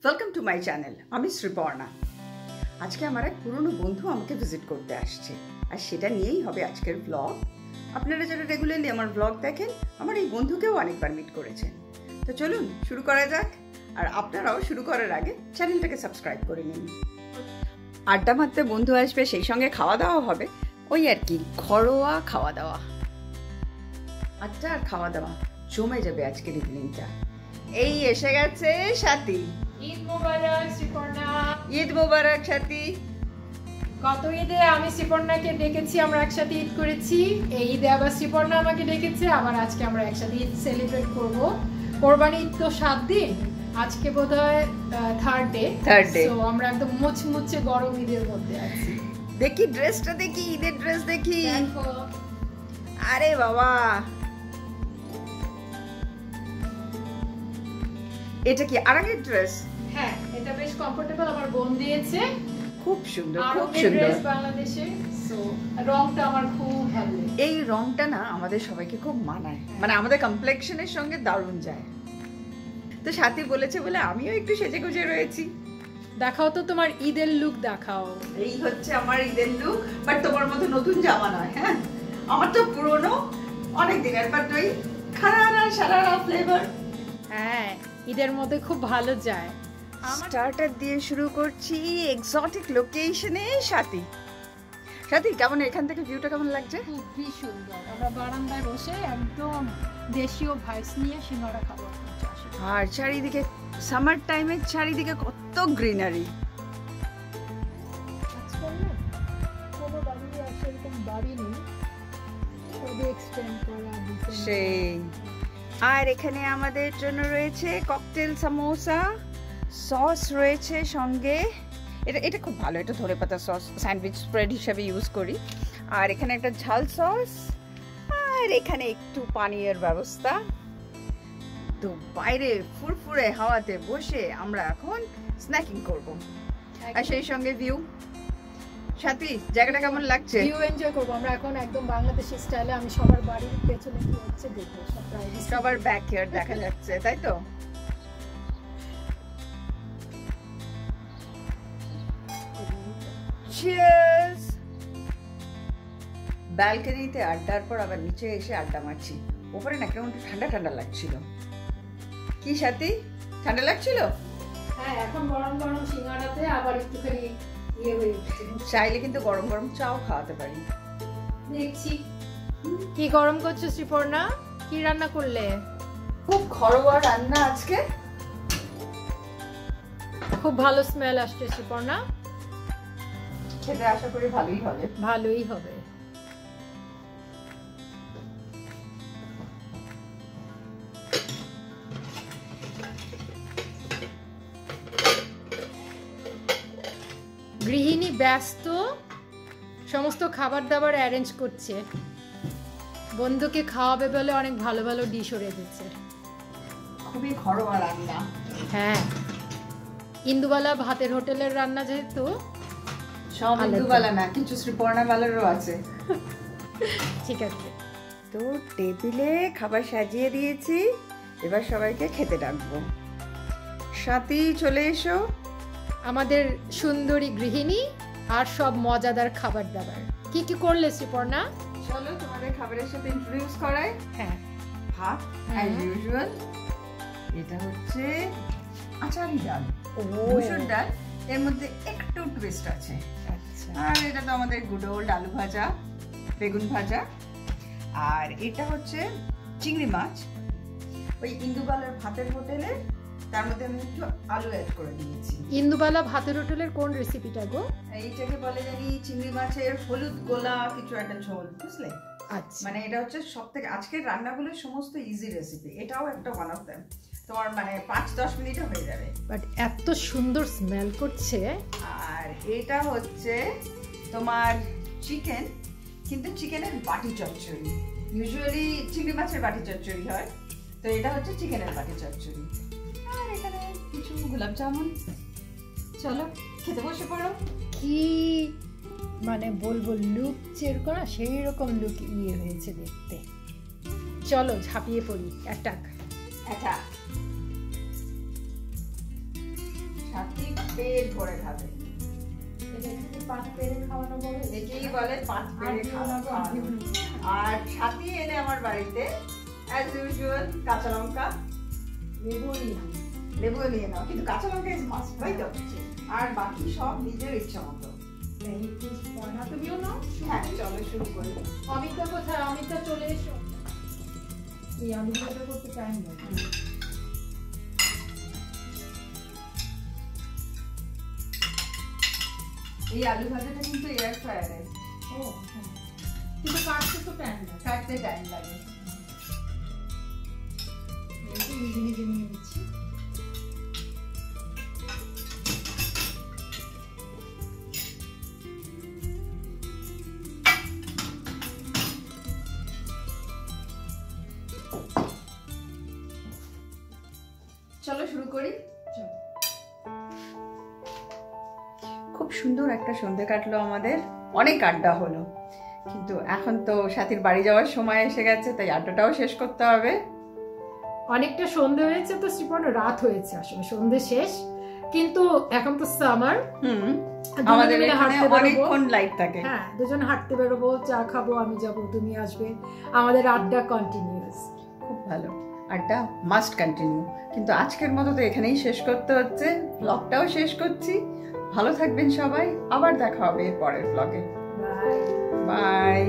Welcome to my channel. আমি শ্রীপর্ণা। আজকে আমার এক পুরনো বন্ধু আমাকে ভিজিট করতে আসছে, আর সেটা নিয়েই হবে আজকের ব্লগ। আপনারা যারা রেগুলারলি আমার ব্লগ দেখেন, আমার এই বন্ধুকেও অনেকবার মিট করেছেন। তো চলুন শুরু করা যাক। আর আপনারাও শুরু করার আগে চ্যানেলটাকে সাবস্ক্রাইব করে নিন। আড্ডা মারতে বন্ধু আসবে, সেই সঙ্গে খাওয়া দাওয়া হবে, ওই আর কি ঘরোয়া খাওয়া দাওয়া। আচ্ছা, আর খাওয়া দাওয়া জমে যাবে আজকের ইভিনিংটা। এই এসে গেছে সাথী। ঈদ মোবারক শ্রীপর্ণা। ঈদ মোবারক সাথী। গত ঈদে আমি শ্রীপর্ণাকে ডেকেছি, আমরা একসাথে ঈদ করেছি। এই ঈদে আবার শ্রীপর্ণা আমাকে ডেকেছে, আবার আজকে আমরা একসাথে ঈদ সেলিব্রেট করব। কোরবানি ঈদ তো 7 দিন, আজকে বোধহয় থার্ড ডে। তো আমরা একদম মুচমুচে গরম ঈদের মধ্যে আছি। দেখি ড্রেসটা, দেখি ঈদের ড্রেস দেখি। আরে বাবা, এটা কি আরামের ড্রেস? হ্যাঁ, এটা বেশ কমফোর্টেবল, আমার বোন দিয়েছে। খুব সুন্দর, খুব সুন্দর বাংলাদেশে। সো রংটা আমার খুব ভালো লাগে। এই রংটা না আমাদের সবাইকে খুব মানায়, মানে আমাদের কমপ্লেক্সনের সঙ্গে দারুণ যায়। তো সাথী বলেছে বলে আমিও একটু সেজে গুজে রয়েছি। দেখাও তো তোমার ঈদের লুক দেখাও। এই হচ্ছে আমার ঈদের লুক, বাট তোমার মতো নতুন জামা নয়। হ্যাঁ, আমার তো পুরনো অনেক দিনের, বাট ওই খারারা সারারা ফ্লেভার। হ্যাঁ, ঈদের মধ্যে খুব ভালো যায়। স্টার্টার দিয়ে শুরু করছি এক্সোটিক লোকেশনে। সাথী, কেমন এখান থেকে ভিউটা কেমন লাগছে? খুবই সুন্দর। আমরা বারান্দায় বসে একদম দেশীয় ভাইস নিয়ে সিঙ্গারা খাবো। আর চারিদিকে সামার টাইমে চারিদিকে কত গ্রিনারি। সেই আর এখানে আমাদের জন্য রয়েছে ককটেল সামোসা, সস রয়েছে সঙ্গে। এটা খুব ভালো, এটা ধনেপাতা সস, স্যান্ডউইচ স্প্রেড হিসাবে ইউজ করি। আর এখানে একটা ঝাল সস, আর এখানে একটু পানীয়ের ব্যবস্থা। তো বাইরে ফুরফুরে হাওয়াতে বসে আমরা এখন স্ন্যাকিং করব, আর সেই সঙ্গে ভিউ। সাথী, জায়গাটা কেমন লাগছে? ভিউ এনজয় করব আমরা এখন একদম বাংলাদেশি স্টাইলে। আমি সবার বাড়ির পেছনে কি হচ্ছে দেখব, সবার ব্যাকইয়ার্ড দেখা যাচ্ছে, তাই তো? চিয়ার্স। ব্যালকনিতে আড্ডার পর আবার নিচে এসে আড্ডা মারছি। ওপরে না কেমন ঠান্ডা ঠান্ডা লাগছিল। কি সাথী, ঠান্ডা লাগছিল? হ্যাঁ, এখন গরম গরম সিঙ্গারাতে আবার একটুখানি ইয়ে হয়ে উঠছে। চাইলে কিন্তু গরম গরম চাও খাওয়াতে পারি। দেখছি কি গরম করছো শ্রীপর্ণা, কি রান্না করলে? খুব ঘরোয়া রান্না আজকে, খুব ভালো স্মেল আসছে শ্রীপর্ণা। খেতে আশা করি ভালোই হবে। ভালোই হবে। গৃহিণী ব্যস্ত, সমস্ত খাবার দাবার অ্যারেঞ্জ করছে। বন্ধুকে খাওয়াবে বলে অনেক ভালো ভালো ডিশও রেখেছে। খুবই ঘরোয়া রান্না। হ্যাঁ, ইন্দুবালা ভাতের হোটেলের রান্না, যেহেতু সব ইন্দুবালা না, কিছু শ্রীপর্ণা বালারও আছে। ঠিক আছে। তো টেবিলে খাবার সাজিয়ে দিয়েছি, এবার সবাইকে খেতে ডাকবো। সাথী, চলে এসো। আমাদের সুন্দরী গৃহিণী আর সব মজাদার খাবার দাবার। কি কি করলে শ্রীপর্ণা? চলো তোমাদের খাবারের সাথে ইন্ট্রোডিউস করাই। হ্যাঁ, ভাত অ্যাজ ইউজুয়াল। এটা হচ্ছে আচারি ডাল, মসুর ডাল, এর মধ্যে একটু টুইস্ট আছে। আচ্ছা। আর এটা তো আমাদের গুড ওল্ড আলু ভাজা, বেগুন ভাজা। আর এটা হচ্ছে চিংড়ি মাছ, ওই ইন্দুবালার ভাতের হোটেলে, তার মধ্যে আমি একটু আলু অ্যাড করে দিয়েছি। ইন্দুবালা ভাতের হোটেলের কোন রেসিপিটা গো? এইটাকে বলে জানি চিংড়ি মাছের হলুদ গোলা কিছু একটা ঝোল, বুঝলে? আচ্ছা, মানে এটা হচ্ছে সব থেকে আজকের রান্নাগুলোর সমস্ত ইজি রেসিপি, এটাও একটা ওয়ান অফ দেম। তোমার মানে 5-10 মিনিটে হয়ে যাবে। বাট এত সুন্দর স্মেল করছে। আর এটা হচ্ছে তোমার চিকেন, কিন্তু চিকেনের বাটি চচ্চড়ি। ইউজুয়ালি চিংড়ি মাছের বাটি চচ্চড়ি হয়, তো এটা হচ্ছে চিকেনের বাটি চচ্চড়ি। আর এখানে কিছু গোলাপ জামুন। চলো খেতে বসে পড়ো। কি মানে বলবো, লুক চের করা সেই রকম লুক ইয়ে হয়েছে দেখতে। চলো ঝাঁপিয়ে পড়ি। অ্যাটাক। সাথী পেট ভরে খাবে। এটা কি পাত পেরে খাওয়ানো বলে? একেই বলে পাত পেরে খাওয়ানো। আর সাথী এনে আমার বাড়িতে অ্যাজ ইউজুয়াল কাঁচা লঙ্কা, লেবু নিয়ে নাও, কিন্তু কাঁচা লঙ্কা ইজ মাস্ট, তাই তো? আর বাকি সব নিজের ইচ্ছা মতো। তুমিও নাও। হ্যাঁ, চলো শুরু করি। অমিতা কোথায়? অমিতা চলে এসো। এই আলু ভাজা করতে টাইম লাগে। এই আলু ভাজাটা কিন্তু এয়ার ফ্রায়ারে। ও হ্যাঁ, কিন্তু কাটতে তো টাইম লাগে। কাটতে টাইম লাগে। নিজে নিজে নিয়ে নিচ্ছি। চলো শুরু করি। চলো। খুব সুন্দর একটা সন্ধে কাটলো আমাদের, অনেক আড্ডা হলো, কিন্তু এখন তো সাথীর বাড়ি যাওয়ার সময় এসে গেছে, তাই আড্ডাটাও শেষ করতে হবে। অনেকটা সন্ধে হয়েছে তো শ্রীপর্ণা, রাত হয়েছে আসলে, সন্ধে শেষ, কিন্তু এখন তো সামার। আমাদের এখানে অনেকক্ষণ লাইট থাকে। হ্যাঁ, দুজন হাঁটতে বেরোবো, চা খাবো, আমি যাবো, তুমি আসবে, আমাদের আড্ডা কন্টিনিউয়াস। খুব ভালো, আড্ডা মাস্ট কন্টিনিউ। কিন্তু আজকের মতো তো এখানেই শেষ করতে হচ্ছে, ব্লগটাও শেষ করছি। ভালো থাকবেন সবাই, আবার দেখা হবে এর পরের ব্লগে। Bye bye.